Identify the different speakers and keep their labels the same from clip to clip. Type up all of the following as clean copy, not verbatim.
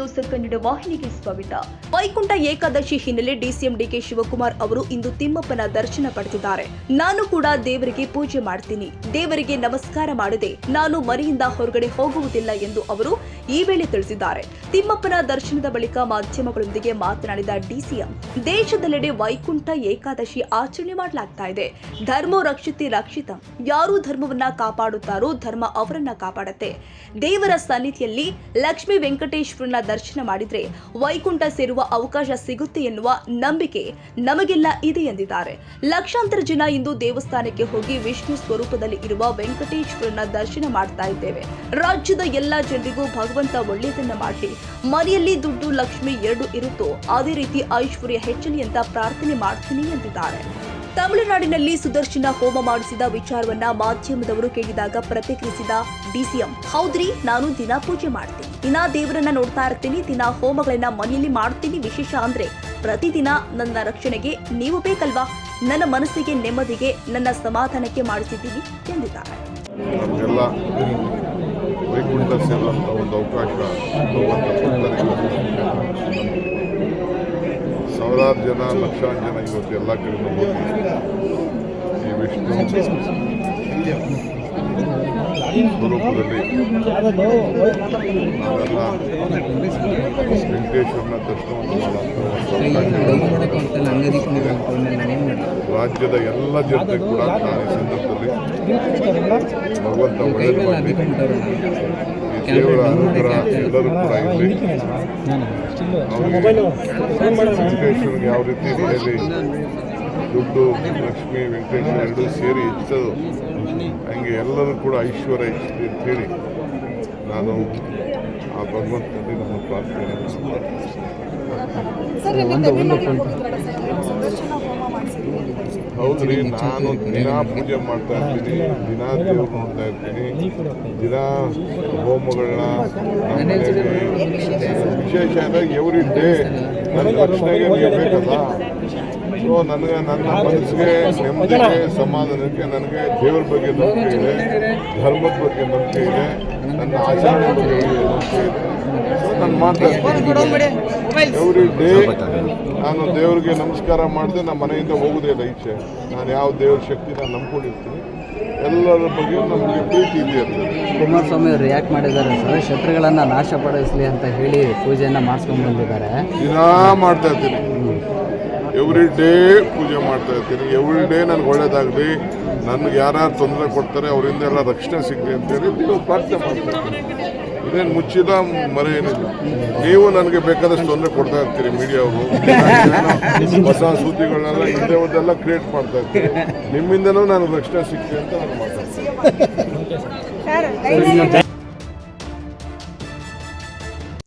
Speaker 1: News Kannada ವಾಹಿನಿಗೆ ಸ್ವಾಗತ. ವೈಕುಂಠ ಏಕಾದಶಿ ಹಿನ್ನೆಲೆ ಡಿಸಿಎಂ ಡಿಕೆ ಶಿವಕುಮಾರ್ ಅವರು ಇಂದು ತಿಮ್ಮಪ್ಪನ ದರ್ಶನ ಪಡೆದಿದ್ದಾರೆ. ನಾನು ಕೂಡ ದೇವರಿಗೆ ಪೂಜೆ ಮಾಡ್ತೀನಿ, ದೇವರಿಗೆ ನಮಸ್ಕಾರ ಮಾಡದೆ ನಾನು ಮನೆಯಿಂದ ಹೊರಗಡೆ ಹೋಗುವುದಿಲ್ಲ ಎಂದು ಅವರು ಈ ವೇಳೆ ತಿಳಿಸಿದ್ದಾರೆ. ತಿಮ್ಮಪ್ಪನ ದರ್ಶನದ ಬಳಿಕ ಮಾಧ್ಯಮಗಳೊಂದಿಗೆ ಮಾತನಾಡಿದ ಡಿಸಿಎಂ, ದೇಶದೆಲ್ಲೆಡೆ ವೈಕುಂಠ ಏಕಾದಶಿ ಆಚರಣೆ ಮಾಡಲಾಗ್ತಾ ಇದೆ. ಧರ್ಮೋ ರಕ್ಷಿತಿ ರಕ್ಷಿತಂ. ಯಾರು ಧರ್ಮವನ್ನ ಕಾಪಾಡುತ್ತಾರೋ ಧರ್ಮ ಅವರನ್ನ ಕಾಪಾಡುತ್ತೆ. ದೇವರ ಸನ್ನಿಧಿಯಲ್ಲಿ ಲಕ್ಷ್ಮೀ ವೆಂಕಟೇಶ್ವರನ ದರ್ಶನ ಮಾಡಿದ್ರೆ ವೈಕುಂಠ ಸೇರುವ ಅವಕಾಶ ಸಿಗುತ್ತೆ ಎನ್ನುವ ನಂಬಿಕೆ ನಮಗೆಲ್ಲ ಇದೆ ಎಂದಿದ್ದಾರೆ. ಲಕ್ಷಾಂತರ ಜನ ಇಂದು ದೇವಸ್ಥಾನಕ್ಕೆ ಹೋಗಿ ವಿಷ್ಣು ಸ್ವರೂಪದಲ್ಲಿ ಇರುವ ವೆಂಕಟೇಶ್ವರನ ದರ್ಶನ ಮಾಡ್ತಾ ಇದ್ದೇವೆ. ರಾಜ್ಯದ ಎಲ್ಲಾ ಜನರಿಗೂ ಭಗವಂತ ಒಳ್ಳೆಯದನ್ನ ಮಾಡಲಿ. ಮನೆಯಲ್ಲಿ ದುಡ್ಡು ಲಕ್ಷ್ಮಿ ಎರಡು ಇರುತ್ತೋ ಅದೇ ರೀತಿ ಐಶ್ವರ್ಯ ಹೆಚ್ಚಲಿ ಅಂತ ಪ್ರಾರ್ಥನೆ ಮಾಡ್ತೀನಿ ಎಂದಿದ್ದಾರೆ. ತಮಿಳುನಾಡಿನಲ್ಲಿ ಸುದರ್ಶನ ಹೋಮ ಮಾಡಿಸಿದ ವಿಚಾರವನ್ನ ಮಾಧ್ಯಮದವರು ಕೇಳಿದಾಗ ಪ್ರತಿಕ್ರಿಯಿಸಿದ ಡಿಸಿಎಂ, ಹೌದ್ರಿ, ನಾನು ದಿನ ಪೂಜೆ ಮಾಡ್ತೀನಿ, ದಿನ ದೇವರನ್ನ ನೋಡ್ತಾ ಇರ್ತೀನಿ, ದಿನ ಹೋಮಗಳನ್ನ ಮನೆಯಲ್ಲಿ ಮಾಡ್ತೀನಿ. ವಿಶೇಷ ಅಂದ್ರೆ ಪ್ರತಿದಿನ ನನ್ನ ರಕ್ಷಣೆಗೆ ನೀವು ಬೇಕಲ್ವಾ, ನನ್ನ ಮನಸ್ಸಿಗೆ ನೆಮ್ಮದಿಗೆ ನನ್ನ ಸಮಾಧಾನಕ್ಕೆ ಮಾಡಿಸಿದ್ದೀನಿ ಎಂದಿದ್ದಾರೆ.
Speaker 2: ವೈಕುಂಠ ಸೇರುವಂಥ ಒಂದು ಅವಕಾಶ ಸಾವಿರಾರು ಜನ, ಲಕ್ಷಾಂತರ ಜನ ಇವತ್ತು ಎಲ್ಲ ಕಡೆಯಿಂದ ಹೋಗಿ ಈ ವಿಷ್ಣು ಸ್ವರೂಪದಲ್ಲಿ ನಾವೆಲ್ಲ ವೆಂಕಟೇಶ್ವರನ ದರ್ಶನವನ್ನು ಮಾಡುವಂಥ ರಾಜ್ಯದ ಎಲ್ಲ ಜನತೆ ಕೂಡ ನಾನು ಈ ಸಂದರ್ಭದಲ್ಲಿ ಭಗವಂತ ಒಳ್ಳೆಯದು ಮಾಡಲಿ, ಈ ದೇವರ ಅನುಗ್ರಹ ಎಲ್ಲರೂ ಕೂಡ ಇರಲಿ. ವೆಂಕಟೇಶ್ವರನಿಗೆ ಯಾವ ರೀತಿ ಮನೆಯಲ್ಲಿ ದುಡ್ಡು ಲಕ್ಷ್ಮೀ ವೆಂಕಟೇಶ್ವರ ಎರಡೂ ಸೇರಿ ಹೆಚ್ಚೋದು, ಹಂಗೆ ಎಲ್ಲರೂ ಕೂಡ ಐಶ್ವರ್ಯ ಹೆಚ್ಚಲಿ ಅಂತೇಳಿ ನಾನು ಆ ಭಗವಂತನಲ್ಲಿ ನಮ್ಮ ಪ್ರಾರ್ಥನೆ. ಹೌದ್ರಿ, ನಾನು ದಿನಾ ಪೂಜೆ ಮಾಡ್ತಾ ಇರ್ತೀನಿ, ದಿನಾ ದೇವ್ರು ನೋಡ್ತಾ ಇರ್ತೀನಿ, ದಿನಾ ಹೋಮಗಳನ್ನ ನಮ್ಮ ಮನೆಯಲ್ಲಿ ವಿಶೇಷ ಅಂದರೆ ಎವ್ರಿ ಡೇ ನನ್ನ ರಕ್ಷಣೆಗೆ ನೀವು ಬೇಕಲ್ಲ. ಸೊ ನನಗೆ ನನ್ನ ಮನಸ್ಸಿಗೆ ನೆಮ್ಮದಿಗೆ ಸಮಾಧಾನಕ್ಕೆ ನನಗೆ ದೇವರ ಬಗ್ಗೆ ನಂಬಿಕೆ ಇದೆ, ಧರ್ಮದ ಬಗ್ಗೆ ನಂಬಿಕೆ ಇದೆ, ನನ್ನ ಆಚರಣೆ ಬಗ್ಗೆ ನಂಬಿಕೆ ಇದೆ. ಸೊ ನಾನು ಮಾಡ್ತಾ ಇರ್ತೀನಿ ಎವ್ರಿ ಡೇ. ನಾನು ದೇವರಿಗೆ ನಮಸ್ಕಾರ ಮಾಡಿದೆ ನಮ್ಮ ಮನೆಯಿಂದ ಹೋಗೋದೇ ಇಲ್ಲ ಈಚೆ. ನಾನು ಯಾವ ದೇವ್ರ ಶಕ್ತಿ ನಾನು ನಂಬ್ಕೊಂಡಿರ್ತೀನಿ, ಎಲ್ಲರ ಬಗ್ಗೆ ನಮಗೆ ಪ್ರೀತಿ ಇದೆ.
Speaker 3: ಕುಮಾರಸ್ವಾಮಿ ರಿಯಾಕ್ಟ್ ಮಾಡಿದ್ದಾರೆ ಸರ್, ಶತ್ರುಗಳನ್ನು ನಾಶಪಡಿಸಲಿ ಅಂತ ಹೇಳಿ ಪೂಜೆಯನ್ನು ಮಾಡಿಸ್ಕೊಂಡು ಬಂದಿದ್ದಾರೆ.
Speaker 2: ದಿನಾ ಮಾಡ್ತಾ ಇರ್ತೀನಿ, ಎವ್ರಿ ಡೇ ಪೂಜೆ ಮಾಡ್ತಾ ಇರ್ತೀನಿ. ಎವ್ರಿ ಡೇ ನನಗೆ ಒಳ್ಳೇದಾಗಲಿ, ನನಗೆ ಯಾರ್ಯಾರು ತೊಂದರೆ ಕೊಡ್ತಾರೆ ಅವರಿಂದ ಎಲ್ಲ ರಕ್ಷಣೆ ಸಿಗಲಿ ಅಂತೇಳಿ ನೀವು ಪ್ರಾರ್ಥನೆ ಮಾಡ್ತಾ ಇರ್ತೀನಿ. ಇದೇನು ಮುಚ್ಚಿಲ್ಲ, ಮರೆ ಏನಿಲ್ಲ. ನೀವು ನನಗೆ ಬೇಕಾದಷ್ಟು ತೊಂದರೆ ಕೊಡ್ತಾ ಇರ್ತೀರಿ, ಮೀಡಿಯಾವರು ಹೊಸ ಸುದ್ದಿಗಳನ್ನೆಲ್ಲ ಹಿಂದೆ ಒಂದೆಲ್ಲ ಕ್ರಿಯೇಟ್ ಮಾಡ್ತಾ ಇರ್ತೀರಿ. ನಿಮ್ಮಿಂದನೂ ನನಗೆ ರಕ್ಷಣೆ ಸಿಗ್ತೀವಿ ಅಂತ ನಾನು ಮಾತಾಡ್ತೀನಿ.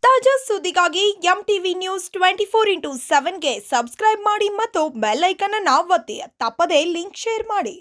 Speaker 1: ತಾಜಾ ಸುದ್ದಿಗಾಗಿ ಎಂಟಿವಿ ನ್ಯೂಸ್ 24x7 ಗೆ ಸಬ್ಸ್ಕ್ರೈಬ್ ಮಾಡಿ ಮತ್ತು ಬೆಲ್ ಐಕಾನ್ ಅನ್ನು ಒತ್ತಿ. ತಪ್ಪದೇ ಲಿಂಕ್ ಶೇರ್ ಮಾಡಿ.